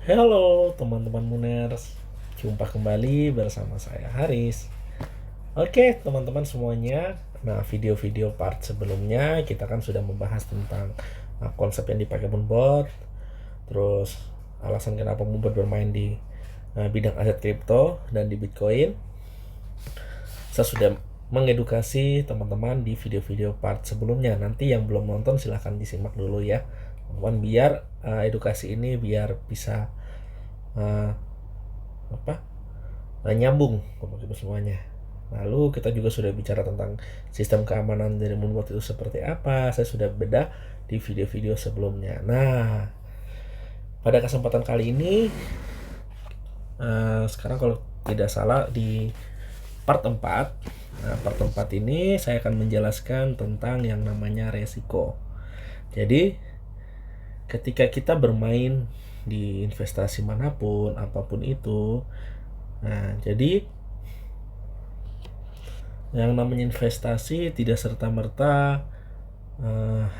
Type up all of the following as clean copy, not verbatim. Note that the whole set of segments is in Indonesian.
Halo teman-teman Muners, jumpa kembali bersama saya Haris. Oke teman-teman semuanya, nah video-video part sebelumnya kita kan sudah membahas tentang konsep yang dipakai Moonbot, terus alasan kenapa Moonbot bermain di bidang aset kripto dan di Bitcoin. Saya sudah mengedukasi teman-teman di video-video part sebelumnya. Nanti yang belum nonton silahkan disimak dulu ya teman-teman, biar edukasi ini biar bisa uh, nyambung untuk itu semuanya. Lalu kita juga sudah bicara tentang sistem keamanan dari Moonbot itu seperti apa. Saya sudah bedah di video-video sebelumnya. Nah, pada kesempatan kali ini sekarang kalau tidak salah di part 4. Nah, part 4 ini saya akan menjelaskan tentang yang namanya resiko. Jadi, ketika kita bermain di investasi manapun, apapun itu, nah, jadi yang namanya investasi tidak serta-merta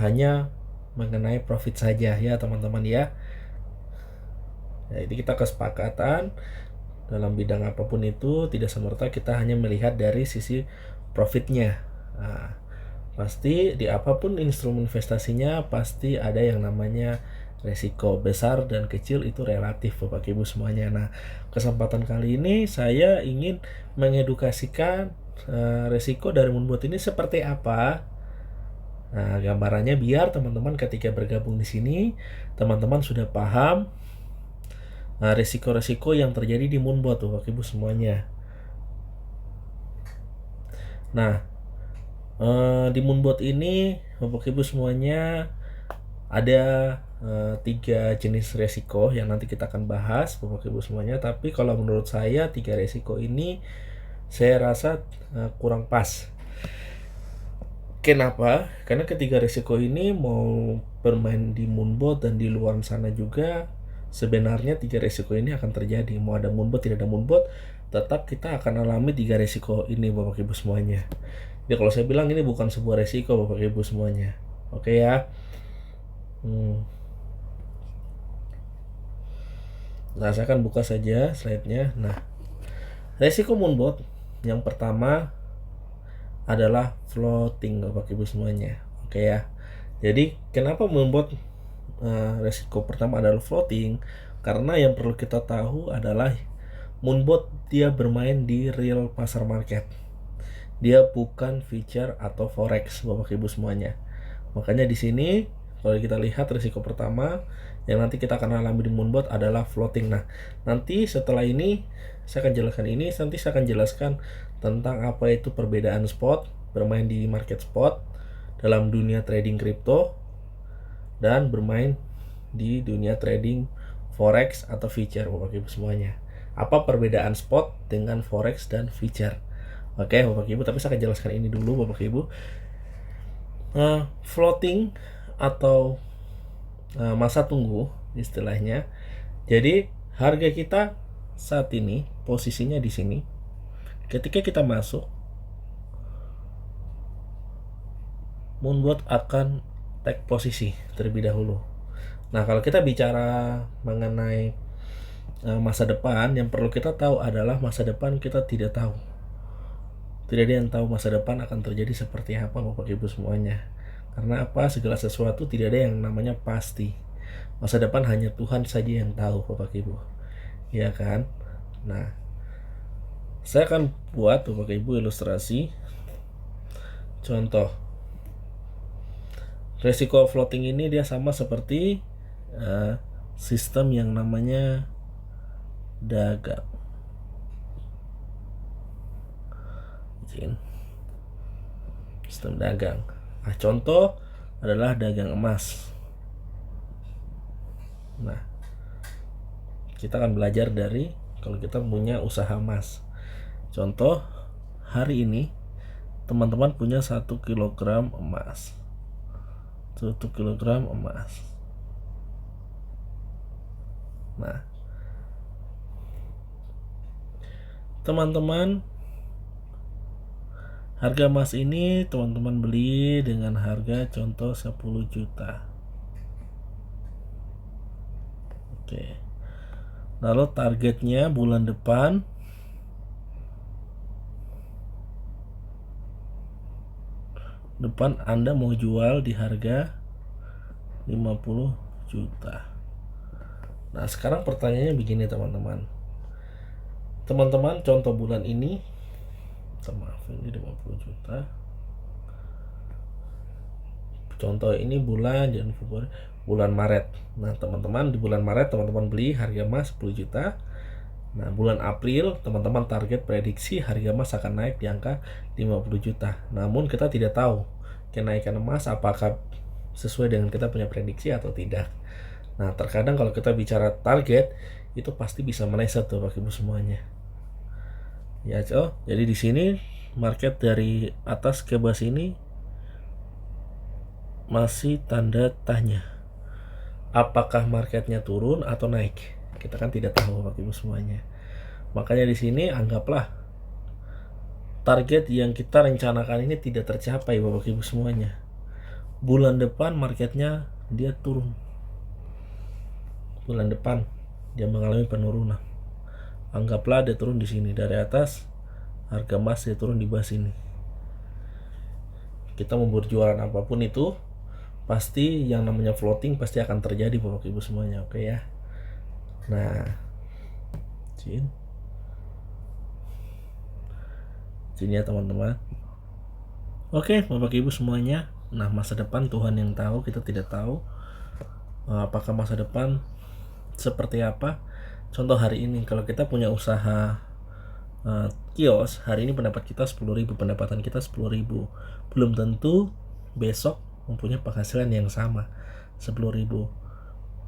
hanya mengenai profit saja ya teman-teman ya. Jadi kita kesepakatan dalam bidang apapun itu tidak semerta kita hanya melihat dari sisi profitnya. Nah, pasti di apapun instrumen investasinya pasti ada yang namanya resiko. Besar dan kecil itu relatif Bapak Ibu semuanya. Nah, kesempatan kali ini saya ingin mengedukasikan resiko dari Moonbot ini seperti apa. Nah, gambarannya biar teman-teman ketika bergabung di sini, teman-teman sudah paham resiko-resiko yang terjadi di Moonbot tuh Bapak Ibu semuanya. Nah, di Moonbot ini Bapak Ibu semuanya ada 3 jenis resiko yang nanti kita akan bahas Bapak Ibu semuanya. Tapi kalau menurut saya 3 resiko ini saya rasa kurang pas. Kenapa? Karena ketiga resiko ini mau bermain di Moonbot dan di luar sana juga sebenarnya 3 resiko ini akan terjadi. Mau ada Moonbot tidak ada Moonbot, tetap kita akan alami 3 resiko ini Bapak Ibu semuanya. Jadi kalau saya bilang ini bukan sebuah resiko Bapak Ibu semuanya. Oke ya. Nah, saya akan buka saja slide-nya. Nah, resiko Moonbot yang pertama adalah floating Bapak Ibu semuanya. Oke ya. Jadi kenapa Moonbot resiko pertama adalah floating? Karena yang perlu kita tahu adalah Moonbot dia bermain di real pasar market. Dia bukan feature atau forex Bapak Ibu semuanya. Makanya di sini kalau kita lihat risiko pertama yang nanti kita akan alami di Moonbot adalah floating. Nah, nanti setelah ini saya akan jelaskan ini, nanti saya akan jelaskan tentang apa itu perbedaan spot, bermain di market spot dalam dunia trading kripto dan bermain di dunia trading forex atau feature Bapak Ibu semuanya. Apa perbedaan spot dengan forex dan feature? Oke Bapak Ibu, tapi saya akan jelaskan ini dulu Bapak Ibu. Floating atau masa tunggu istilahnya. Jadi harga kita saat ini posisinya di sini. Ketika kita masuk, Moonbot akan take posisi terlebih dahulu. Nah, kalau kita bicara mengenai masa depan, yang perlu kita tahu adalah masa depan kita tidak tahu. Tidak ada yang tahu masa depan akan terjadi seperti apa Bapak Ibu semuanya. Karena apa? Segala sesuatu tidak ada yang namanya pasti. Masa depan hanya Tuhan saja yang tahu Bapak Ibu. Ya kan? Nah, saya akan buat Bapak Ibu ilustrasi. Contoh. Resiko floating ini dia sama seperti sistem yang namanya dagang. Sistem dagang. Nah, contoh adalah dagang emas. Nah, kita akan belajar dari kalau kita punya usaha emas. Contoh, hari ini teman-teman punya 1 kilogram emas. 1 kilogram emas. Nah, teman-teman, harga emas ini teman-teman beli dengan harga contoh 10 juta. Oke. Lalu targetnya bulan depan Anda mau jual di harga 50 juta. Nah, sekarang pertanyaannya begini teman-teman. Teman-teman, contoh bulan ini, maaf, ini 50 juta. Contoh ini bulan Januari, Februari, bulan Maret. Nah, teman-teman, di bulan Maret teman-teman beli harga emas 10 juta. Nah, bulan April teman-teman target prediksi harga emas akan naik di angka 50 juta. Namun kita tidak tahu kenaikan emas apakah sesuai dengan kita punya prediksi atau tidak. Nah, terkadang kalau kita bicara target itu pasti bisa meleset tuh Bapak Ibu semuanya. Ya, jadi di sini market dari atas ke bawah ini masih tanda tanya. Apakah marketnya turun atau naik? Kita kan tidak tahu Bapak Ibu semuanya. Makanya di sini anggaplah target yang kita rencanakan ini tidak tercapai Bapak Ibu semuanya. Bulan depan marketnya dia turun. Bulan depan dia mengalami penurunan. Anggaplah dia turun di sini dari atas, harga emas dia turun di bawah sini. Kita mau berjualan apapun itu, pasti yang namanya floating pasti akan terjadi Bapak Ibu semuanya, oke ya. Nah, Cin ya teman-teman. Oke, Bapak Ibu semuanya. Nah, masa depan Tuhan yang tahu, kita tidak tahu apakah masa depan seperti apa. Contoh hari ini, kalau kita punya usaha kios, hari ini pendapat kita 10.000, pendapatan kita 10.000. Belum tentu besok mempunyai penghasilan yang sama 10.000.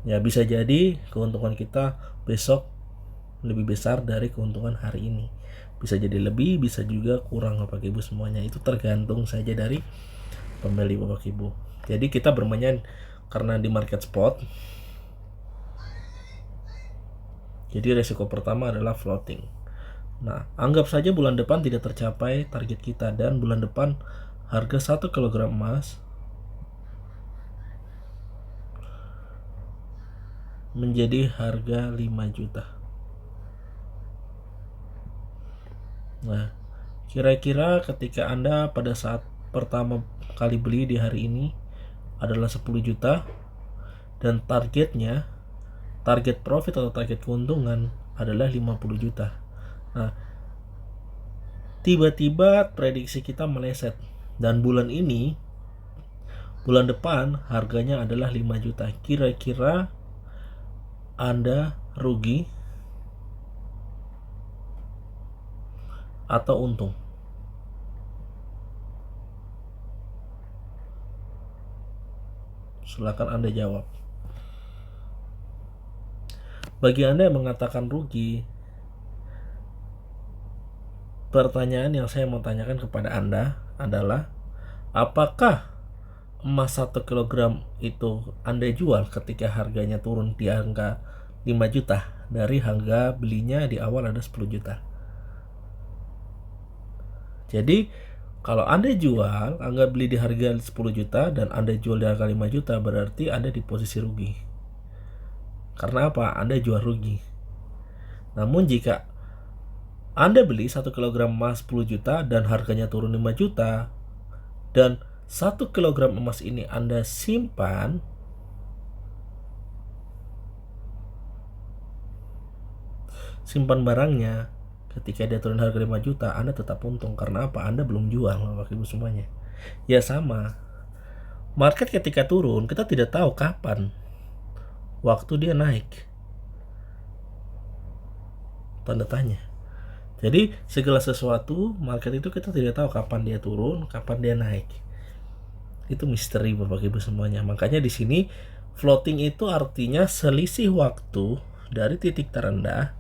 Ya, bisa jadi keuntungan kita besok lebih besar dari keuntungan hari ini. Bisa jadi lebih, bisa juga kurang Bapak Ibu semuanya. Itu tergantung saja dari pembeli Bapak Ibu. Jadi kita bermain karena di market spot. Jadi resiko pertama adalah floating. Nah, anggap saja bulan depan tidak tercapai target kita dan bulan depan harga 1 kg emas menjadi harga 5 juta. Nah, kira-kira ketika Anda pada saat pertama kali beli di hari ini adalah 10 juta dan target profit atau target keuntungan adalah 50 juta. Nah, tiba-tiba prediksi kita meleset dan bulan depan harganya adalah 5 juta. Kira-kira Anda rugi atau untung? Silakan Anda jawab. Bagi Anda yang mengatakan rugi, pertanyaan yang saya mau tanyakan kepada Anda adalah, apakah emas 1 kg itu Anda jual ketika harganya turun di angka 5 juta dari harga belinya di awal ada 10 juta? Jadi kalau Anda beli di harga 10 juta dan Anda jual di harga 5 juta, berarti Anda di posisi rugi. Karena apa? Anda jual rugi. Namun jika Anda beli 1 kg emas 10 juta dan harganya turun 5 juta dan 1 kg emas ini Anda simpan, barangnya, ketika dia turun harga 5 juta, Anda tetap untung. Karena apa? Anda belum jual Bapak Ibu semuanya. Ya sama, market ketika turun kita tidak tahu kapan waktu dia naik, tanda tanya. Jadi segala sesuatu market itu kita tidak tahu kapan dia turun, kapan dia naik. Itu misteri Bapak Ibu semuanya. Makanya di sini floating itu artinya selisih waktu dari titik terendah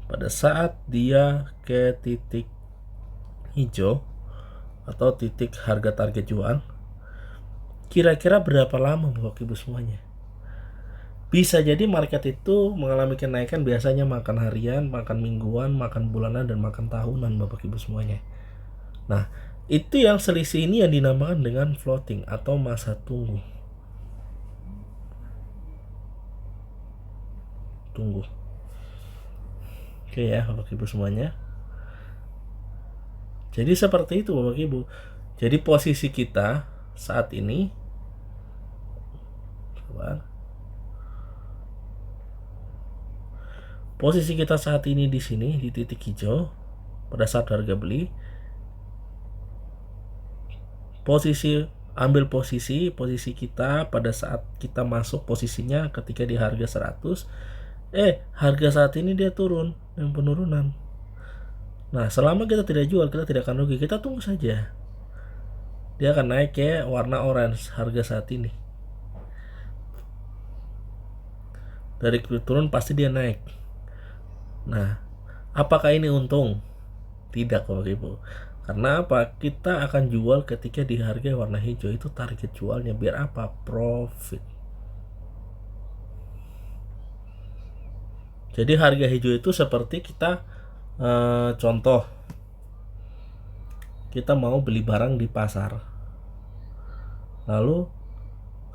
pada saat dia ke titik hijau atau titik harga target jual, kira-kira berapa lama Bapak Ibu semuanya? Bisa jadi market itu mengalami kenaikan, biasanya makan harian, makan mingguan, makan bulanan, dan makan tahunan Bapak Ibu semuanya. Nah, itu yang selisih ini yang dinamakan dengan floating atau masa tunggu. Oke ya Bapak Ibu semuanya. Jadi seperti itu Bapak Ibu. Jadi posisi kita saat ini, posisi kita saat ini di sini di titik hijau pada saat harga beli. Ambil posisi kita pada saat kita masuk posisinya ketika di harga 100. Harga saat ini dia turun, yang penurunan. Nah, selama kita tidak jual, kita tidak akan rugi. Kita tunggu saja. Dia akan naik kayak warna orange harga saat ini. Dari turun pasti dia naik. Nah, apakah ini untung? Tidak Bapak Ibu. Karena apa? Kita akan jual ketika di harga warna hijau. Itu target jualnya biar apa? Profit. Jadi harga hijau itu seperti kita contoh, kita mau beli barang di pasar. Lalu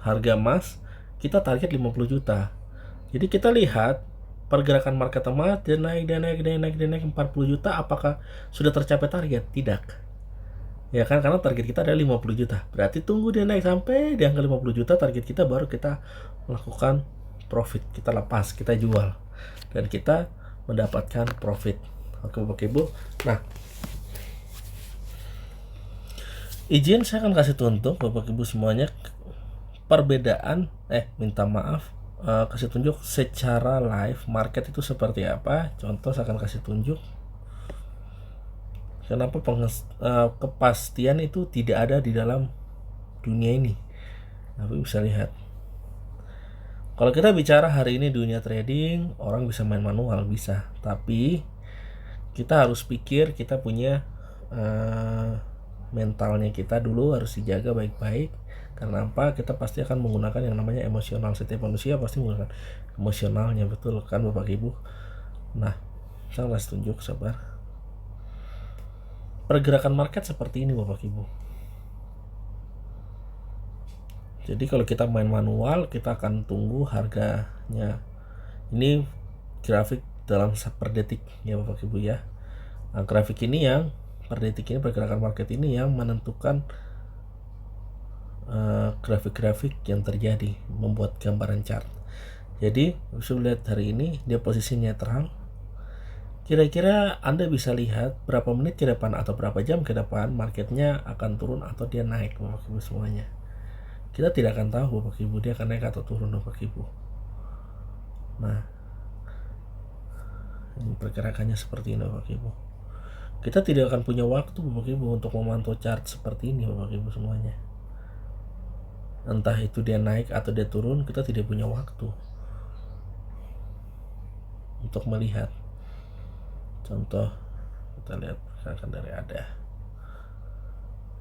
harga emas kita target 50 juta. Jadi kita lihat pergerakan market emas dia naik 40 juta, apakah sudah tercapai target? Tidak. Ya kan, karena target kita adalah 50 juta. Berarti tunggu dia naik sampai di angka 50 juta target kita, baru kita melakukan profit. Kita lepas, kita jual. Dan kita mendapatkan profit. Oke Bapak Ibu. Nah, izin saya akan kasih contoh Bapak Ibu semuanya perbedaan kasih tunjuk secara live market itu seperti apa. Contoh saya akan kasih tunjuk kenapa kepastian itu tidak ada di dalam dunia ini. Tapi bisa lihat, kalau kita bicara hari ini dunia trading, orang bisa main manual, bisa, tapi kita harus pikir, kita punya mentalnya kita dulu harus dijaga baik-baik. Karena apa? Kita pasti akan menggunakan yang namanya emosional. Setiap manusia pasti menggunakan emosionalnya, betul kan Bapak Ibu? Nah, saya kasih tunjuk, sabar. Pergerakan market seperti ini Bapak Ibu. Jadi kalau kita main manual, kita akan tunggu harganya. Ini grafik dalam per detik ya Bapak Ibu ya. Nah, grafik ini yang per detik ini, pergerakan market ini yang menentukan grafik-grafik yang terjadi, membuat gambaran chart. Jadi bisa lihat hari ini dia posisi netral. Kira-kira Anda bisa lihat berapa menit ke depan atau berapa jam ke depan marketnya akan turun atau dia naik Bapak Ibu semuanya. Kita tidak akan tahu Bapak Ibu dia akan naik atau turun Bapak Ibu. Nah, ini pergerakannya seperti ini Bapak Ibu. Kita tidak akan punya waktu Bapak Ibu untuk memantau chart seperti ini Bapak Ibu semuanya. Entah itu dia naik atau dia turun, kita tidak punya waktu untuk melihat. Contoh, kita lihat pergerakan dari ada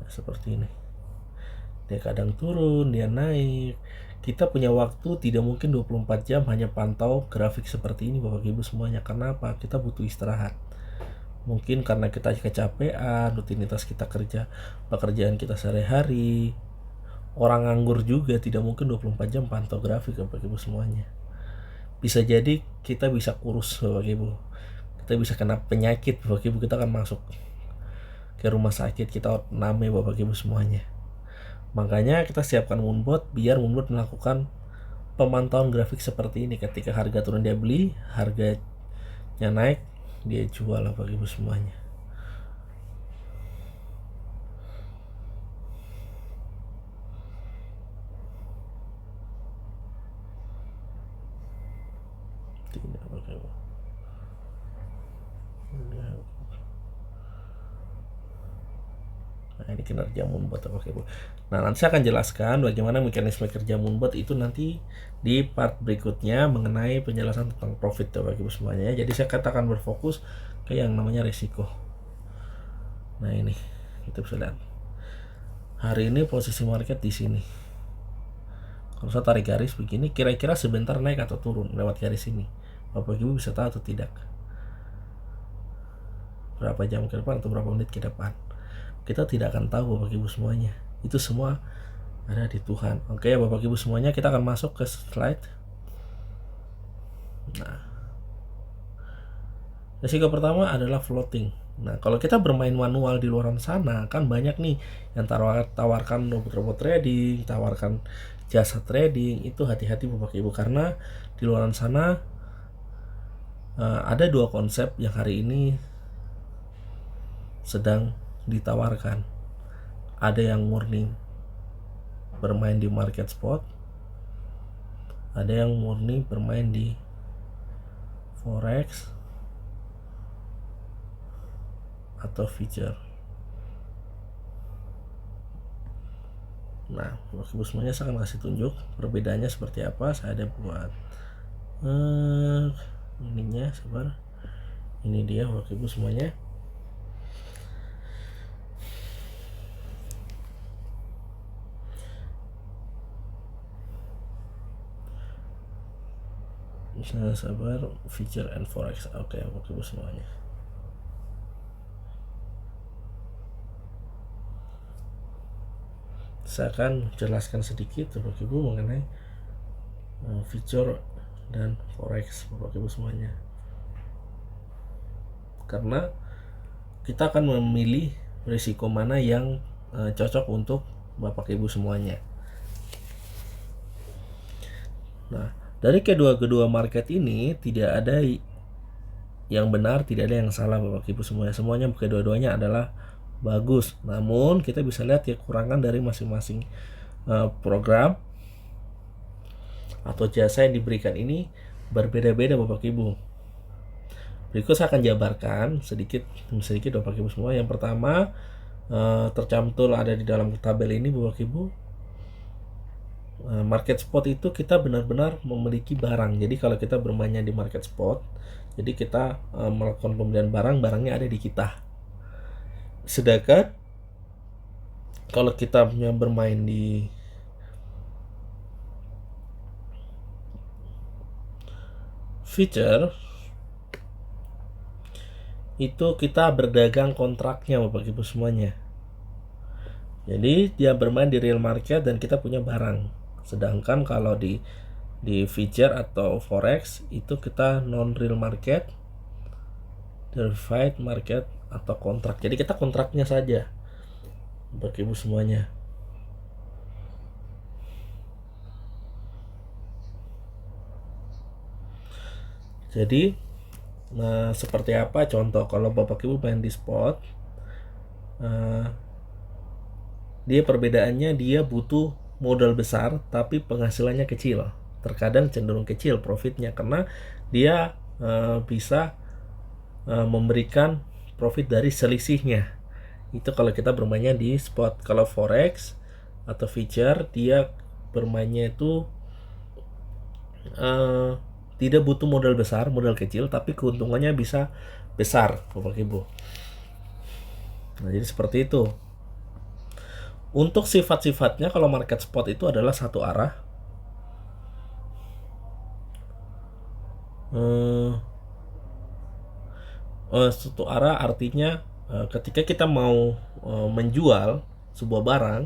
seperti ini. Dia kadang turun, dia naik. Kita punya waktu tidak mungkin 24 jam hanya pantau grafik seperti ini Bapak Ibu semuanya. Karena apa? Kita butuh istirahat. Mungkin karena kita kecapean, rutinitas kita pekerjaan kita sehari-hari. Orang nganggur juga tidak mungkin 24 jam pantau grafik Bapak Ibu semuanya. Bisa jadi kita bisa kurus Bapak Ibu. Kita bisa kena penyakit Bapak Ibu, kita akan masuk ke rumah sakit, kita name Bapak Ibu semuanya. Makanya kita siapkan Moonbot biar Moonbot melakukan pemantauan grafik seperti ini. Ketika harga turun dia beli, harganya naik dia jual Bapak Ibu semuanya. Tidak Bapak Ibu. Nah, ini kinerja Moonbot Bapak Ibu. Nah, nanti saya akan jelaskan bagaimana mekanisme kerja Moonbot itu nanti di part berikutnya mengenai penjelasan tentang profit Bapak Ibu semuanya. Jadi saya katakan berfokus ke yang namanya risiko. Nah, ini kita bisa lihat. Hari ini posisi market di sini. Kalau saya tarik garis begini, kira-kira sebentar naik atau turun lewat garis ini. Bapak Ibu bisa tahu atau tidak? Berapa jam ke depan atau berapa menit ke depan? Kita tidak akan tahu Bapak Ibu semuanya. Itu semua ada di Tuhan. Oke ya Bapak Ibu semuanya, kita akan masuk ke slide. Nah, Risiko pertama adalah floating. Nah, kalau kita bermain manual di luar sana, kan banyak nih yang tawarkan robot-robot trading, tawarkan jasa trading. Itu hati-hati Bapak Ibu, karena di luar sana ada dua konsep yang hari ini sedang ditawarkan. Ada yang murni bermain di market spot, ada yang murni bermain di forex atau future. Nah, Bapak Ibu semuanya saya akan kasih tunjuk perbedaannya seperti apa. Saya ada buat ininya, sabar. Ini dia Bapak Ibu semuanya. Misalnya sabar, future and forex. Oke, Bapak Ibu semuanya. Saya akan jelaskan sedikit Bapak Ibu mengenai future dan forex Bapak Ibu semuanya. Karena kita akan memilih risiko mana yang cocok untuk Bapak Ibu semuanya. Nah, dari kedua market ini tidak ada yang benar, tidak ada yang salah Bapak Ibu semuanya. Semuanya kedua-duanya adalah bagus. Namun kita bisa lihat ya kekurangan dari masing-masing program atau jasa yang diberikan ini berbeda-beda Bapak Ibu. Berikut saya akan jabarkan sedikit Bapak Ibu semua. Yang pertama tercantum ada di dalam tabel ini Bapak Ibu. Market spot itu kita benar-benar memiliki barang. Jadi kalau kita bermainnya di market spot, jadi kita melakukan pembelian barangnya ada di kita. Sedangkan kalau kita bermain di future, itu kita berdagang kontraknya Bapak Ibu semuanya. Jadi dia bermain di real market dan kita punya barang. Sedangkan kalau di future atau forex itu kita non real market, derived market atau kontrak. Jadi kita kontraknya saja Bapak Ibu semuanya. Jadi seperti apa contoh kalau Bapak Ibu main di spot, dia perbedaannya dia butuh modal besar tapi penghasilannya kecil. Terkadang cenderung kecil profitnya karena dia bisa memberikan profit dari selisihnya. Itu kalau kita bermainnya di spot. Kalau forex atau future dia bermainnya itu tidak butuh modal besar, modal kecil, tapi keuntungannya bisa besar Bapak Ibu. Nah, jadi seperti itu. Untuk sifat-sifatnya kalau market spot itu adalah satu arah. Satu arah artinya ketika kita mau menjual sebuah barang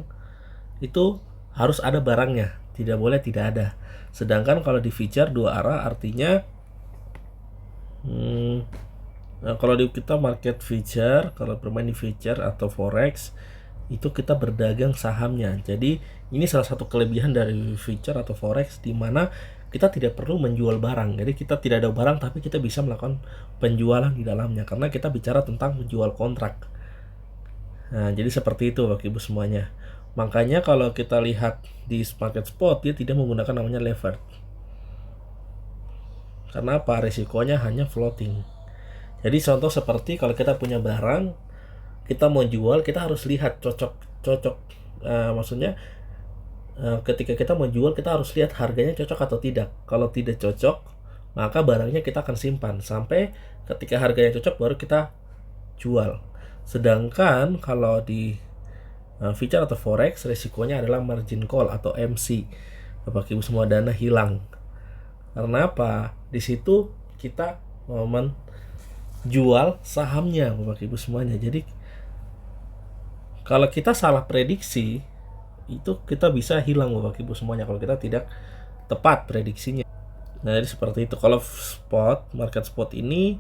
itu harus ada barangnya, tidak boleh tidak ada. Sedangkan kalau di future dua arah artinya kalau di kita market future, kalau bermain di future atau forex itu kita berdagang sahamnya. Jadi ini salah satu kelebihan dari future atau forex di mana kita tidak perlu menjual barang. Jadi kita tidak ada barang tapi kita bisa melakukan penjualan di dalamnya karena kita bicara tentang menjual kontrak. Nah, jadi seperti itu Bapak Ibu semuanya. Makanya kalau kita lihat di market spot dia tidak menggunakan namanya levered. Karena apa? Risikonya hanya floating. Jadi contoh seperti kalau kita punya barang, kita mau jual, kita harus lihat cocok. Maksudnya ketika kita mau jual, kita harus lihat harganya cocok atau tidak. Kalau tidak cocok, maka barangnya kita akan simpan sampai ketika harganya cocok baru kita jual. Sedangkan kalau di future atau forex risikonya adalah margin call atau MC. Bapak Ibu semua dana hilang. Karena apa? Di situ kita menjual sahamnya Bapak Ibu semuanya. Jadi kalau kita salah prediksi itu kita bisa hilang Bapak Ibu semuanya kalau kita tidak tepat prediksinya. Nah, jadi seperti itu. Kalau spot, market spot ini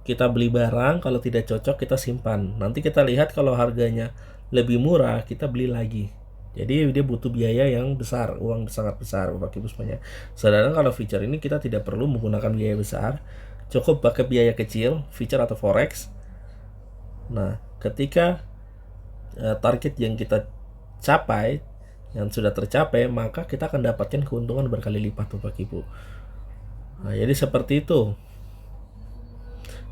kita beli barang, kalau tidak cocok kita simpan. Nanti kita lihat kalau harganya lebih murah, kita beli lagi. Jadi dia butuh biaya yang besar, uang sangat besar Bapak Ibu semuanya. Sedangkan kalau feature ini kita tidak perlu menggunakan biaya besar, cukup pakai biaya kecil, feature atau forex. Nah, ketika target yang kita capai, yang sudah tercapai, maka kita akan dapatkan keuntungan berkali lipat Bapak Ibu. Nah, jadi seperti itu.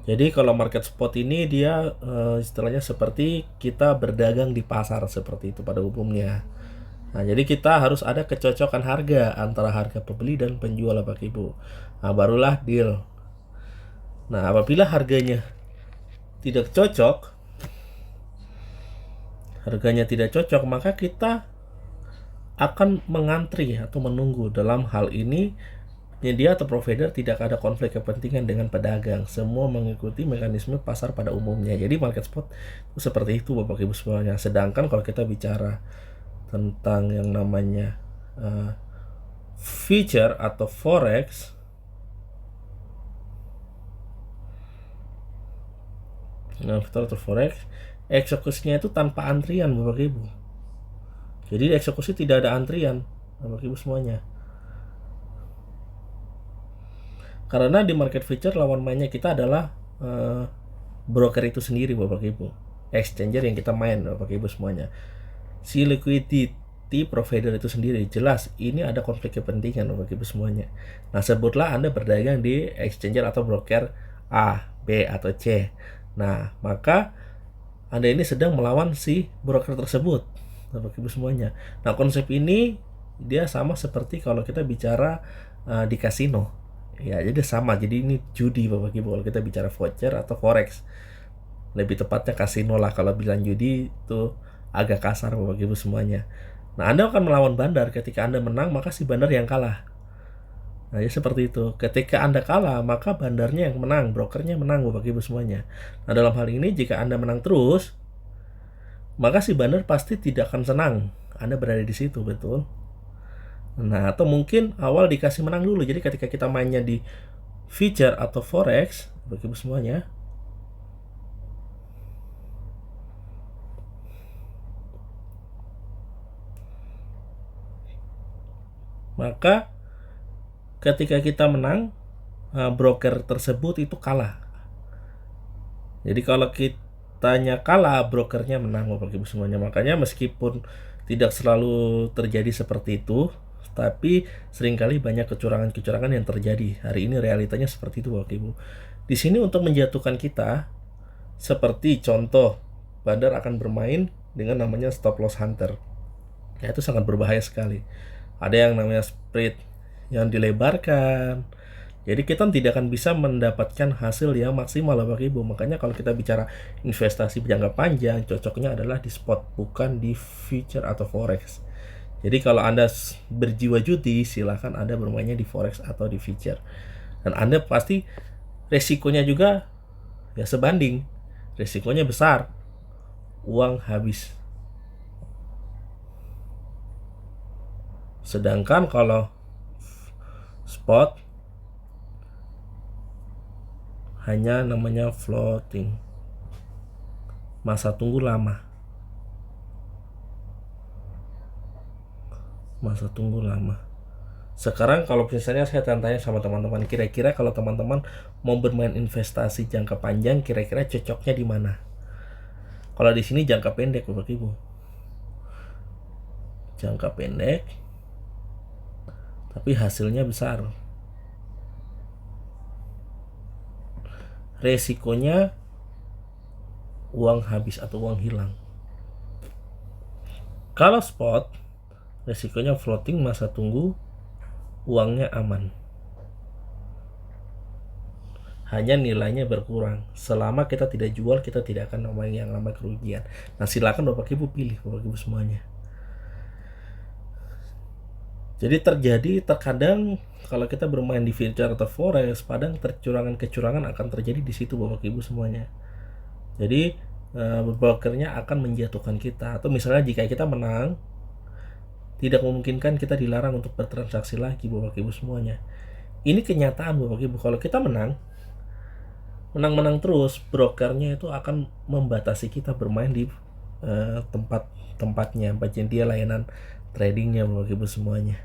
Jadi kalau market spot ini dia istilahnya seperti kita berdagang di pasar seperti itu pada umumnya. Nah, jadi kita harus ada kecocokan harga antara harga pembeli dan penjual Bapak Ibu. Nah, barulah deal. Nah, apabila harganya tidak cocok, maka kita akan mengantri atau menunggu. Dalam hal ini penyedia atau provider tidak ada konflik kepentingan dengan pedagang. Semua mengikuti mekanisme pasar pada umumnya. Jadi market spot itu seperti itu Bapak Ibu semuanya. Sedangkan kalau kita bicara tentang yang namanya feature atau forex, feature atau forex, eksekusinya itu tanpa antrian Bapak Ibu. Jadi eksekusi tidak ada antrian Bapak Ibu semuanya. Karena di market feature lawan mainnya kita adalah broker itu sendiri Bapak Ibu, exchanger yang kita main Bapak Ibu semuanya. Si liquidity provider itu sendiri, jelas ini ada konflik kepentingan Bapak Ibu semuanya. Nah, sebutlah Anda berdagang di exchanger atau broker A, B, atau C. Nah, maka Anda ini sedang melawan si broker tersebut Bapak Ibu semuanya. Nah, konsep ini dia sama seperti kalau kita bicara di kasino. Ya, jadi sama. Jadi ini judi Bapak Ibu kalau kita bicara voucher atau forex. Lebih tepatnya kasino lah, kalau bilang judi itu agak kasar Bapak Ibu semuanya. Nah, Anda akan melawan bandar. Ketika Anda menang, maka si bandar yang kalah. Nah, ya seperti itu. Ketika Anda kalah, maka bandarnya yang menang, brokernya menang Bapak Ibu semuanya. Nah, dalam hal ini jika Anda menang terus, maka si bandar pasti tidak akan senang Anda berada di situ, betul? Nah, atau mungkin awal dikasih menang dulu. Jadi ketika kita mainnya di feature atau forex, Bapak Ibu semuanya, maka ketika kita menang, broker tersebut itu kalah. Jadi kalau kitanya kalah, brokernya menang Bapak Ibu semuanya. Makanya meskipun tidak selalu terjadi seperti itu, tapi seringkali banyak kecurangan-kecurangan yang terjadi. Hari ini realitanya seperti itu Bapak Ibu. Di sini untuk menjatuhkan kita, seperti contoh, bandar akan bermain dengan namanya stop loss hunter. Ya, itu sangat berbahaya sekali. Ada yang namanya spread yang dilebarkan. Jadi kita tidak akan bisa mendapatkan hasil yang maksimal Bapak Ibu. Makanya kalau kita bicara investasi jangka panjang, cocoknya adalah di spot, bukan di future atau forex. Jadi kalau Anda berjiwa judi, silahkan Anda bermainnya di forex atau di future. Dan Anda pasti resikonya juga ya sebanding. Resikonya besar. Uang habis. Sedangkan kalau spot hanya namanya floating, masa tunggu lama. Sekarang kalau misalnya saya tanya sama teman-teman, kira-kira kalau teman-teman mau bermain investasi jangka panjang, kira-kira cocoknya di mana? Kalau di sini jangka pendek Bapak Ibu. Jangka pendek tapi hasilnya besar. Resikonya uang habis atau uang hilang. Kalau spot, resikonya floating, masa tunggu, uangnya aman. Hanya nilainya berkurang. Selama kita tidak jual, kita tidak akan namanya yang namanya kerugian. Nah, silakan Bapak Ibu pilih Bapak Ibu semuanya. Jadi terkadang kalau kita bermain di future atau forex, padang kecurangan akan terjadi di situ Bapak Ibu semuanya. Jadi brokernya akan menjatuhkan kita, atau misalnya jika kita menang, tidak memungkinkan kita dilarang untuk bertransaksi lagi Bapak Ibu semuanya. Ini kenyataan Bapak Ibu. Kalau kita menang, menang-menang terus, brokernya itu akan membatasi kita bermain di tempat-tempatnya, dia layanan tradingnya Bapak Ibu semuanya.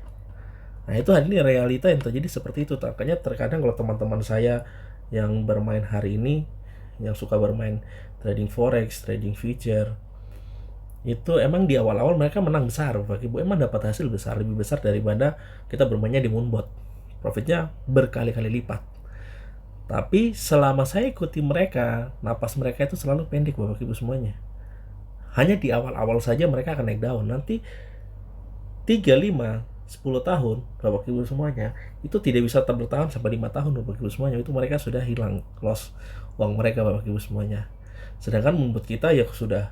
Nah itu hari ini realita yang terjadi seperti itu. Makanya terkadang kalau teman-teman saya yang bermain hari ini, yang suka bermain trading forex, trading future, itu emang di awal-awal mereka menang besar Bapak Ibu, emang dapat hasil besar, lebih besar daripada kita bermainnya di Moonbot. Profitnya berkali-kali lipat. Tapi selama saya ikuti mereka, napas mereka itu selalu pendek Bapak Ibu semuanya. Hanya di awal-awal saja mereka akan naik daun. Nanti 3, 5, 10 tahun Bapak Ibu semuanya itu tidak bisa bertahan sampai 5 tahun Bapak Ibu semuanya. Itu mereka sudah hilang, loss uang mereka Bapak Ibu semuanya. Sedangkan Moonbot kita ya sudah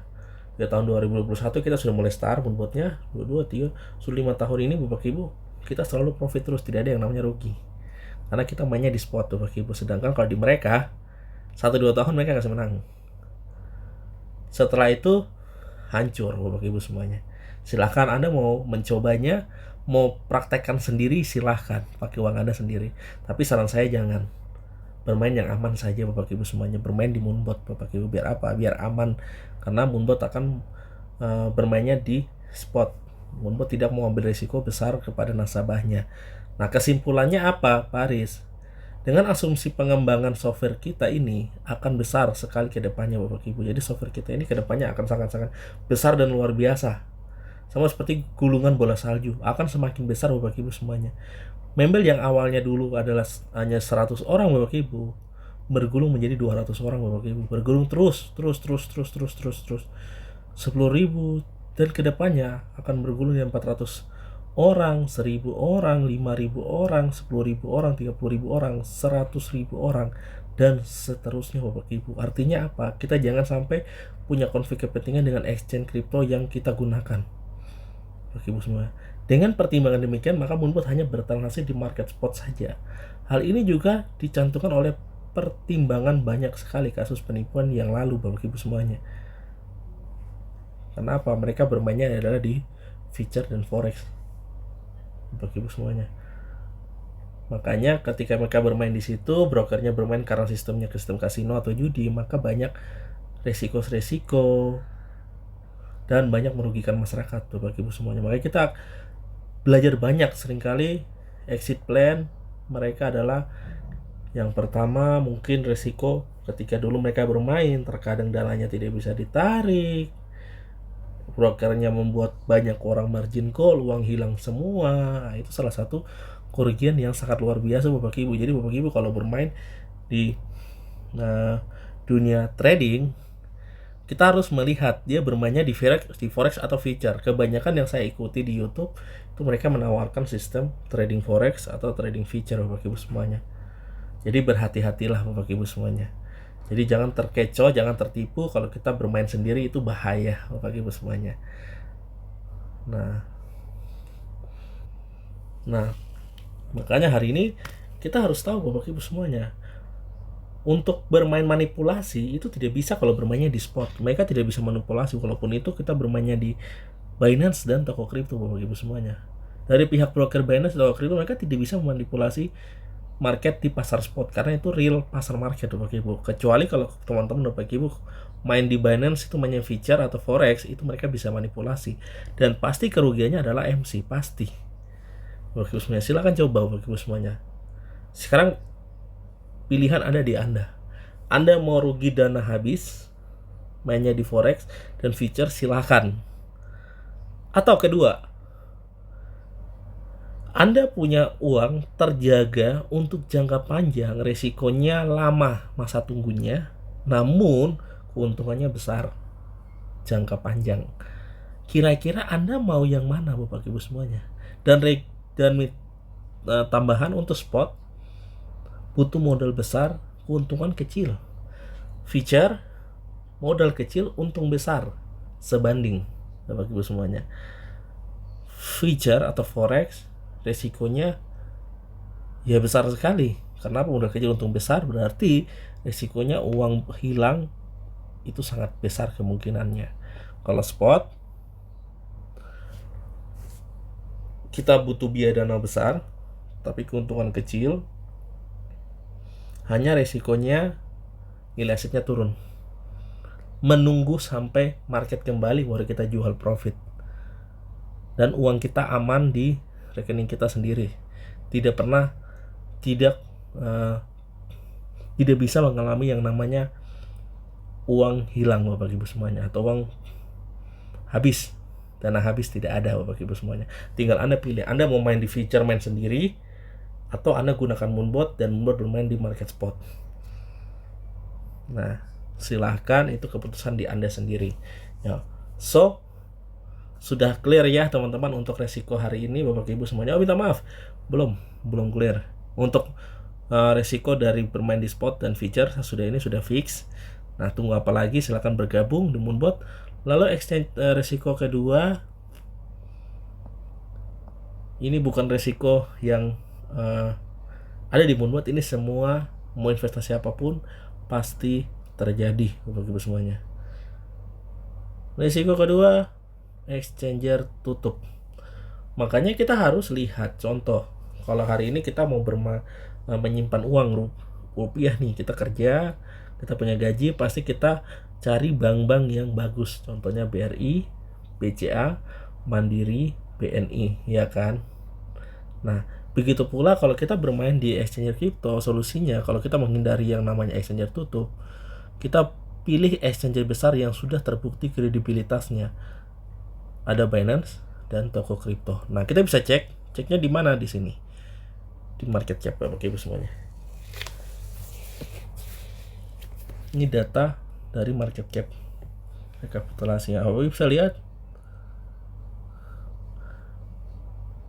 tahun 2021 kita sudah mulai start Moonbotnya 22, 3, sudah 5 tahun ini Bapak Ibu kita selalu profit terus, tidak ada yang namanya rugi. Karena kita mainnya di spot Bapak Ibu. Sedangkan kalau di mereka 1-2 tahun mereka kasih menang. Setelah itu hancur Bapak Ibu semuanya. Silahkan Anda mau mencobanya, mau praktekkan sendiri silahkan, pakai uang Anda sendiri. Tapi saran saya jangan. Bermain yang aman saja Bapak Ibu semuanya. Bermain di Moonbot Bapak Ibu. Biar apa? Biar aman. Karena Moonbot akan bermainnya di spot. Moonbot tidak mau ambil risiko besar kepada nasabahnya. Nah kesimpulannya apa Pak Aris? Dengan asumsi pengembangan software kita ini akan besar sekali ke depannya Bapak Ibu. Jadi software kita ini ke depannya akan sangat-sangat besar dan luar biasa. Sama seperti gulungan bola salju, akan semakin besar Bapak Ibu semuanya. Membel yang awalnya dulu adalah hanya 100 orang Bapak Ibu, bergulung menjadi 200 orang Bapak Ibu. Bergulung terus 10.000 dan ke depannya akan bergulung di 400 orang, 1.000 orang, 5.000 orang, 10.000 orang, 30.000 orang, 100.000 orang, dan seterusnya Bapak Ibu. Artinya apa? Kita jangan sampai punya konflik kepentingan dengan exchange kripto yang kita gunakan Bapak Ibu semua. Dengan pertimbangan demikian, maka Moonbot hanya bertransaksi di market spot saja. Hal ini juga dicantumkan oleh pertimbangan banyak sekali kasus penipuan yang lalu Bapak Ibu semuanya. Kenapa? Mereka bermainnya adalah di future dan forex Bapak Ibu semuanya. Makanya ketika mereka bermain di situ, brokernya bermain karena sistemnya sistem kasino atau judi, maka banyak resiko dan banyak merugikan masyarakat Bapak Ibu semuanya. Makanya kita belajar banyak. Seringkali exit plan mereka adalah yang pertama mungkin resiko ketika dulu mereka bermain, terkadang dananya tidak bisa ditarik, brokernya membuat banyak orang margin call, uang hilang semua. Itu salah satu kerugian yang sangat luar biasa Bapak Ibu. Jadi Bapak Ibu kalau bermain di dunia trading, kita harus melihat dia bermainnya di forex atau future. Kebanyakan yang saya ikuti di YouTube itu mereka menawarkan sistem trading forex atau trading future Bapak Ibu semuanya. Jadi berhati-hatilah Bapak Ibu semuanya. Jadi jangan terkecoh, jangan tertipu. Kalau kita bermain sendiri itu bahaya Bapak Ibu semuanya. Nah, makanya hari ini kita harus tahu Bapak Ibu semuanya. Untuk bermain manipulasi itu tidak bisa kalau bermainnya di spot. Mereka tidak bisa manipulasi, walaupun itu kita bermainnya di Binance dan toko kripto Bapak Ibu semuanya. Dari pihak broker Binance dan toko kripto mereka tidak bisa memanipulasi market di pasar spot karena itu real pasar market Bapak Ibu. Kecuali kalau teman-teman Bapak Ibu main di Binance itu mainnya future atau forex, itu mereka bisa manipulasi dan pasti kerugiannya adalah MC pasti. Bapak Ibu semuanya silakan coba Bapak Ibu semuanya. Sekarang pilihan ada di Anda. Anda mau rugi dana habis mainnya di forex dan future silakan. Atau kedua, Anda punya uang terjaga untuk jangka panjang, resikonya lama masa tunggunya, namun keuntungannya besar jangka panjang. Kira-kira Anda mau yang mana Bapak Ibu semuanya? Dan tambahan untuk spot butuh modal besar, keuntungan kecil. Future modal kecil, untung besar sebanding Bapak Ibu semuanya. Future atau forex resikonya ya besar sekali. Kenapa? Modal kecil untung besar, berarti resikonya uang hilang itu sangat besar kemungkinannya. Kalau spot kita butuh biaya dana besar tapi keuntungan kecil, hanya resikonya nilai asetnya turun. Menunggu sampai market kembali baru kita jual profit. Dan uang kita aman di rekening kita sendiri. Tidak bisa mengalami yang namanya uang hilang Bapak Ibu semuanya, atau uang habis. Dana habis tidak ada Bapak Ibu semuanya. Tinggal Anda pilih, Anda mau main di future, main sendiri, atau Anda gunakan Moonbot dan Moonbot bermain di market spot. Nah, silahkan, itu keputusan di Anda sendiri ya. So, sudah clear ya teman-teman untuk resiko hari ini Bapak Ibu semuanya. Oh, minta maaf, belum clear untuk resiko dari bermain di spot dan feature. Sudah fix. Nah, tunggu apa lagi, silahkan bergabung di Moonbot. Lalu exchange resiko kedua, ini bukan resiko yang ada di Moonbot. Ini semua, mau investasi apapun pasti terjadi Bapak Ibu semuanya. Resiko kedua, exchanger tutup. Makanya kita harus lihat contoh. Kalau hari ini kita mau menyimpan uang rupiah nih, kita kerja, kita punya gaji, pasti kita cari bank-bank yang bagus. Contohnya BRI, BCA, Mandiri, BNI, ya kan? Nah, begitu pula kalau kita bermain di exchanger kripto, solusinya kalau kita menghindari yang namanya exchanger tutup, kita pilih exchanger besar yang sudah terbukti kredibilitasnya. Ada Binance dan toko kripto. Nah, kita bisa ceknya di mana di sini? Di market cap Bapak Ibu semuanya. Ini data dari market cap. Rekapitulasinya. Bapak Ibu bisa lihat.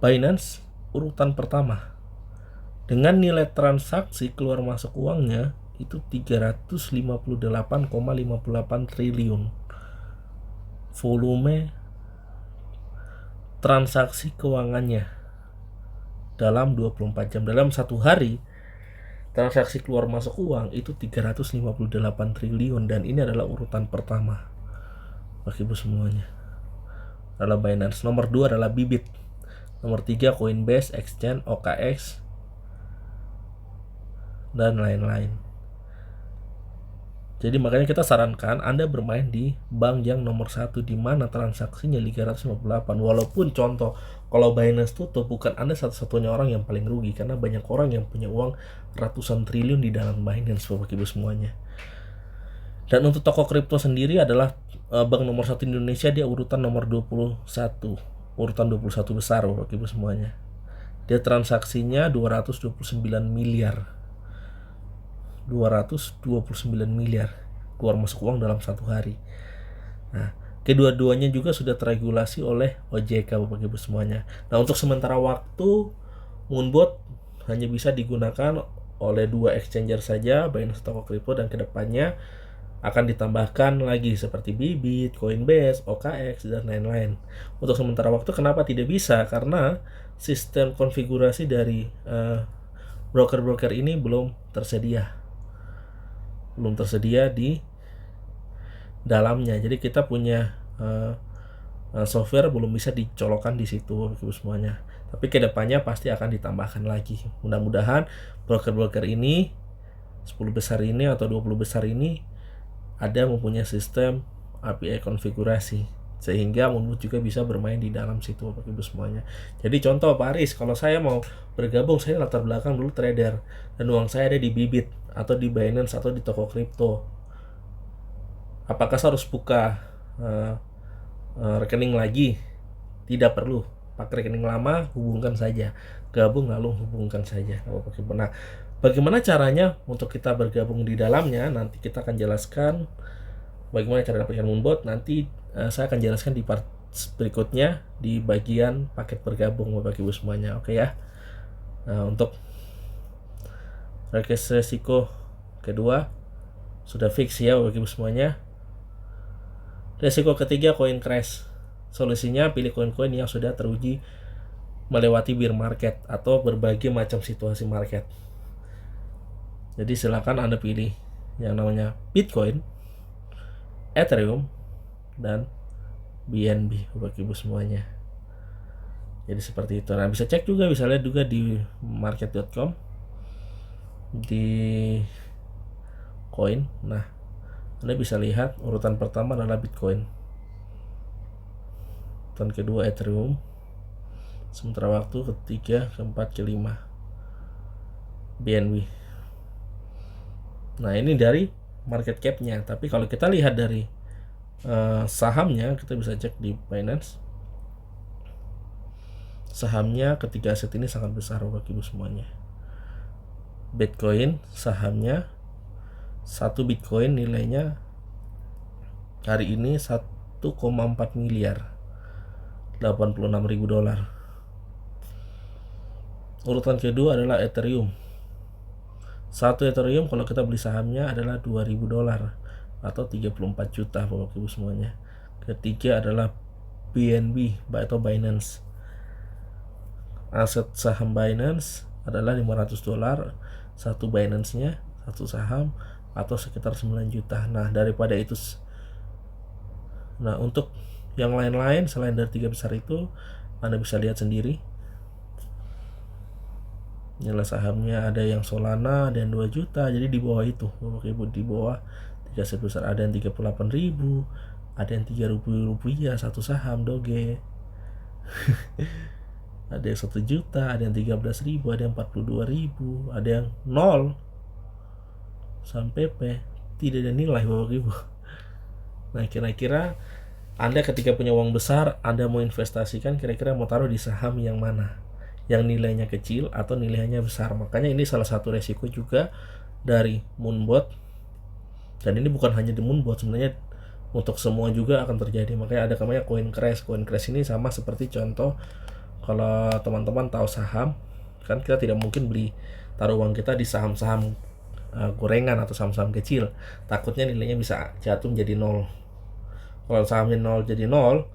Binance urutan pertama. Dengan nilai transaksi keluar masuk uangnya itu 358,58 triliun. Volume transaksi keuangannya dalam 24 jam, dalam satu hari transaksi keluar masuk uang itu 358 triliun, dan ini adalah urutan pertama Bapak Ibu semuanya adalah Binance. Nomor 2 adalah Bybit, nomor 3 Coinbase, Exchange, OKX, dan lain-lain. Jadi makanya kita sarankan Anda bermain di bank yang nomor 1, di mana transaksinya 358. Walaupun contoh, kalau Binance tutup, bukan Anda satu-satunya orang yang paling rugi, karena banyak orang yang punya uang ratusan triliun di dalam Binance Bapak Ibu semuanya. Dan untuk toko kripto sendiri adalah bank nomor 1 di Indonesia, dia urutan nomor 21. Urutan 21 besar Bapak Ibu semuanya. Dia transaksinya 229 miliar keluar masuk uang dalam satu hari. Nah, kedua-duanya juga sudah teregulasi oleh OJK Bapak Ibu semuanya. Nah, untuk sementara waktu Moonbot hanya bisa digunakan oleh 2 exchanger saja, Binance toko kripto, dan kedepannya akan ditambahkan lagi seperti Bybit, Coinbase, OKX, dan lain-lain. Untuk sementara waktu kenapa tidak bisa? Karena sistem konfigurasi dari broker-broker ini belum tersedia di dalamnya. Jadi kita punya software belum bisa dicolokkan di situ semuanya. Tapi kedepannya pasti akan ditambahkan lagi. Mudah-mudahan broker-broker ini 10 besar ini atau 20 besar ini ada mempunyai sistem API konfigurasi, sehingga Moonbot juga bisa bermain di dalam situ Bapak Ibu semuanya. Jadi contoh Pak Aris, kalau saya mau bergabung, saya latar belakang dulu trader dan uang saya ada di Bybit atau di Binance atau di toko kripto. Apakah saya harus buka rekening lagi? Tidak perlu. Pakai rekening lama, hubungkan saja. Gabung lalu hubungkan saja. Nah, bagaimana caranya untuk kita bergabung di dalamnya? Nanti kita akan jelaskan bagaimana cara dapatkan Moonbot. Nanti saya akan jelaskan di part berikutnya di bagian paket bergabung Bapak Ibu semuanya. Oke ya. Nah, untuk resiko kedua sudah fix ya Bapak Ibu semuanya. Resiko ketiga, coin crash. Solusinya pilih koin-koin yang sudah teruji melewati bear market atau berbagai macam situasi market. Jadi silakan Anda pilih yang namanya Bitcoin, Ethereum, dan BNB Bapak Ibu semuanya. Jadi seperti itu. Nah, bisa cek juga, bisa lihat juga di market.com, di koin. Nah, Anda bisa lihat urutan pertama adalah Bitcoin, urutan kedua Ethereum, sementara waktu ketiga, keempat, kelima BNB. Nah, ini dari market cap-nya. Tapi kalau kita lihat dari sahamnya, kita bisa cek di Binance. Sahamnya ketiga aset ini sangat besar bagi ibu semuanya. Bitcoin sahamnya, 1 Bitcoin nilainya hari ini 1,4 miliar, 86.000 dolar. Urutan kedua adalah Ethereum. 1 Ethereum kalau kita beli sahamnya adalah 2.000 dolar atau 34 juta Bapak Ibu semuanya. Ketiga adalah BNB atau Binance. Aset saham Binance adalah 500 dolar satu Binance-nya, satu saham, atau sekitar 9 juta. Nah, daripada itu, nah untuk yang lain-lain selain dari 3 besar itu, Anda bisa lihat sendiri. Nilai sahamnya ada yang Solana, ada yang 2 juta. Jadi di bawah itu Bapak Ibu, di bawah 3 aset besar ada yang 38.000, ada yang 3.000 rupiah satu saham Doge. Ada yang 1 juta, ada yang 13.000, ada yang 42.000, ada yang 0 sampai P, tidak ada nilai Bapak Ibu. Nah, kira-kira Anda ketika punya uang besar, Anda mau investasikan, kira-kira mau taruh di saham yang mana? Yang nilainya kecil atau nilainya besar? Makanya ini salah satu resiko juga dari Moonbot. Dan ini bukan hanya di Moonbot, sebenarnya untuk semua juga akan terjadi. Makanya ada namanya coin crash. Coin crash ini sama seperti contoh, kalau teman-teman tahu saham, kan kita tidak mungkin taruh uang kita di saham-saham gorengan atau saham-saham kecil. Takutnya nilainya bisa jatuh menjadi 0. Kalau sahamnya 0 jadi 0,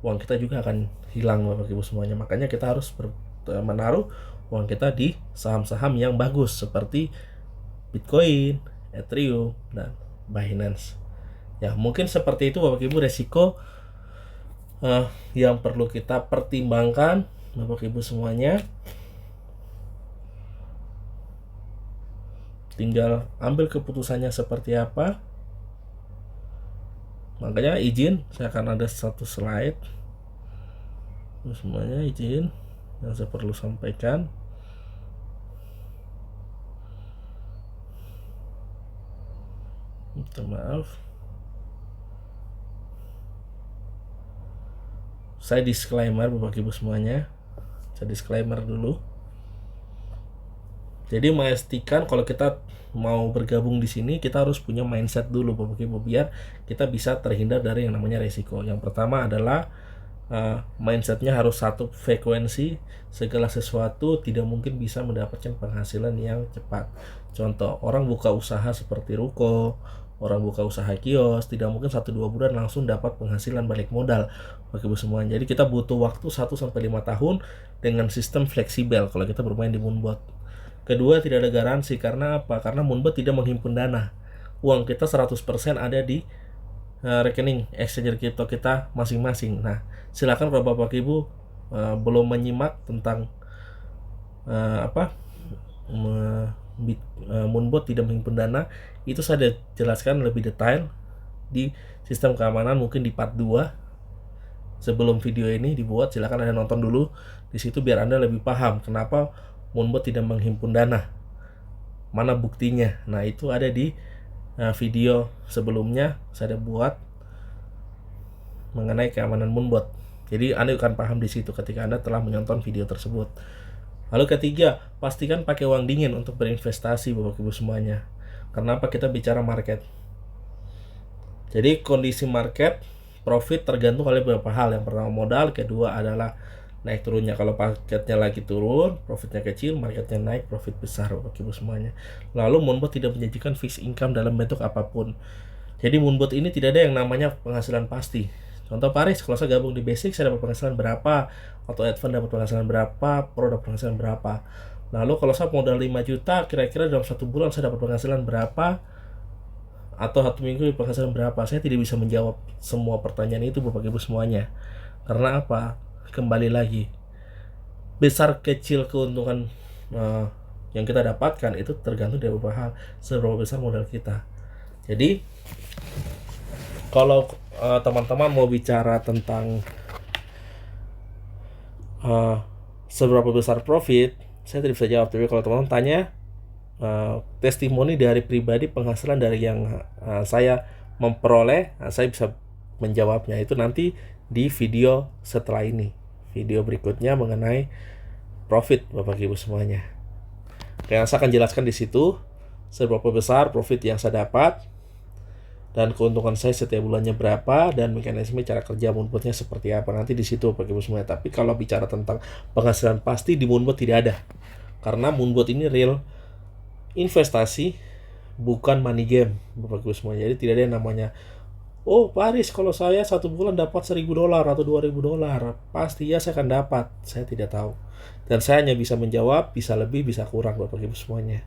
uang kita juga akan hilang Bapak Ibu semuanya. Makanya kita harus menaruh uang kita di saham-saham yang bagus seperti Bitcoin, Ethereum, dan Binance. Ya, mungkin seperti itu Bapak Ibu resiko yang perlu kita pertimbangkan Bapak Ibu semuanya. Tinggal ambil keputusannya seperti apa. Makanya izin, saya akan ada satu slide semuanya, izin yang saya perlu sampaikan. Minta maaf, saya disclaimer Bapak Ibu semuanya. Saya disclaimer dulu. Jadi memastikan kalau kita mau bergabung di sini, kita harus punya mindset dulu Bapak Ibu, biar kita bisa terhindar dari yang namanya resiko. Yang pertama adalah mindsetnya harus satu frekuensi. Segala sesuatu tidak mungkin bisa mendapatkan penghasilan yang cepat. Contoh, orang buka usaha seperti ruko, orang buka usaha kios, tidak mungkin 1-2 bulan langsung dapat penghasilan balik modal Bapak Ibu semua. Jadi kita butuh waktu 1-5 tahun dengan sistem fleksibel kalau kita bermain di Moonbot. Kedua, tidak ada garansi. Karena apa? Karena Moonbot tidak menghimpun dana. Uang kita 100% ada di rekening exchange kripto kita masing-masing. Nah, silakan kalau Bapak Ibu belum menyimak tentang Moonbot tidak menghimpun dana, itu saya jelaskan lebih detail di sistem keamanan, mungkin di part 2 sebelum video ini dibuat. Silakan Anda nonton dulu di situ biar Anda lebih paham kenapa Moonbot tidak menghimpun dana. Mana buktinya? Nah, itu ada di video sebelumnya saya buat mengenai keamanan Moonbot. Jadi Anda akan paham di situ ketika Anda telah menonton video tersebut. Lalu ketiga, pastikan pakai uang dingin untuk berinvestasi Bapak Ibu semuanya. Kenapa kita bicara market? Jadi kondisi market, profit tergantung oleh beberapa hal. Yang pertama modal, kedua adalah naik turunnya. Kalau marketnya lagi turun, profitnya kecil, marketnya naik, profit besar Bapak Ibu semuanya. Lalu Moonbot tidak menjanjikan fixed income dalam bentuk apapun. Jadi Moonbot ini tidak ada yang namanya penghasilan pasti. Contoh Paris, kalau saya gabung di Basic saya dapat penghasilan berapa, atau Advance dapat penghasilan berapa, Pro dapat penghasilan berapa. Lalu kalau saya modal 5 juta, kira-kira dalam 1 bulan saya dapat penghasilan berapa, atau 1 minggu penghasilan berapa. Saya tidak bisa menjawab semua pertanyaan itu Bapak Ibu semuanya. Karena apa? Kembali lagi, besar kecil keuntungan yang kita dapatkan itu tergantung dari beberapa hal. Seberapa besar modal kita. Jadi kalau teman-teman mau bicara tentang seberapa besar profit, saya tidak bisa jawab. Tapi kalau teman-teman tanya testimoni dari pribadi, penghasilan dari yang saya memperoleh, saya bisa menjawabnya itu nanti di video setelah ini, video berikutnya mengenai profit Bapak Ibu semuanya. Yang saya akan jelaskan di situ seberapa besar profit yang saya dapat dan keuntungan saya setiap bulannya berapa, dan mekanisme cara kerja Moonbot-nya seperti apa nanti di situ Bapak Ibu semuanya. Tapi kalau bicara tentang penghasilan pasti di Moonbot tidak ada, karena Moonbot ini real investasi, bukan money game Bapak Ibu semuanya. Jadi tidak ada yang namanya, oh Pak Aris, kalau saya satu bulan dapat $1.000 atau $2.000 pasti ya saya akan dapat. Saya tidak tahu, dan saya hanya bisa menjawab bisa lebih bisa kurang Bapak Ibu semuanya.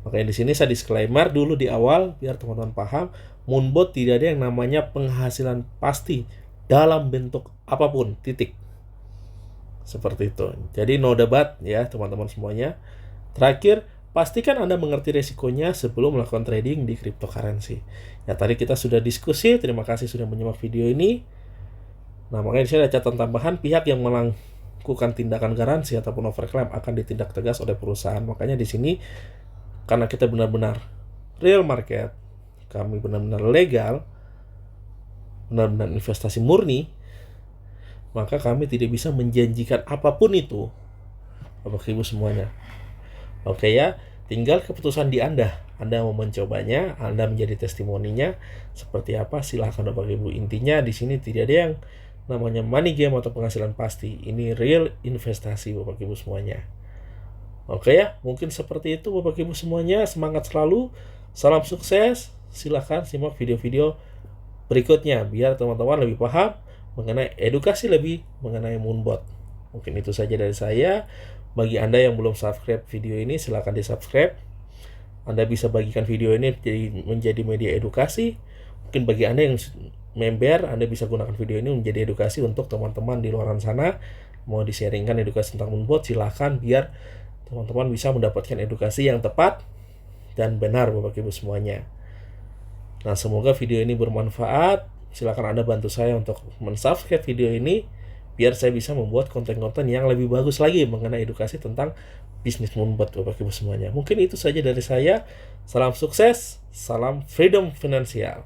Makanya di sini saya disclaimer dulu di awal biar teman-teman paham, Moonbot tidak ada yang namanya penghasilan pasti dalam bentuk apapun, titik. Seperti itu. Jadi no debat ya teman-teman semuanya. Terakhir, pastikan Anda mengerti resikonya sebelum melakukan trading di cryptocurrency. Ya tadi kita sudah diskusi, terima kasih sudah menyimak video ini. Nah, makanya di sini ada catatan tambahan, pihak yang melakukan tindakan garansi ataupun overclaim akan ditindak tegas oleh perusahaan. Makanya di sini karena kita benar-benar real market, kami benar-benar legal, benar-benar investasi murni, maka kami tidak bisa menjanjikan apapun itu Bapak Ibu semuanya. Oke ya, tinggal keputusan di Anda. Anda mau mencobanya, Anda menjadi testimoninya seperti apa, silahkan Bapak Ibu. Intinya di sini tidak ada yang namanya money game atau penghasilan pasti. Ini real investasi Bapak Ibu semuanya. Oke ya, mungkin seperti itu Bapak Ibu semuanya. Semangat selalu, salam sukses. Silahkan simak video-video berikutnya biar teman-teman lebih paham mengenai edukasi lebih mengenai Moonbot. Mungkin itu saja dari saya. Bagi Anda yang belum subscribe video ini, silahkan di subscribe. Anda bisa bagikan video ini menjadi media edukasi. Mungkin bagi Anda yang member, Anda bisa gunakan video ini menjadi edukasi untuk teman-teman di luar sana. Mau di-sharingkan edukasi tentang Moonbot, silahkan biar teman-teman bisa mendapatkan edukasi yang tepat dan benar Bapak Ibu semuanya. Nah, semoga video ini bermanfaat. Silakan Anda bantu saya untuk mensubscribe video ini biar saya bisa membuat konten-konten yang lebih bagus lagi mengenai edukasi tentang bisnis Moonbot Bapak Ibu semuanya. Mungkin itu saja dari saya. Salam sukses, salam freedom finansial.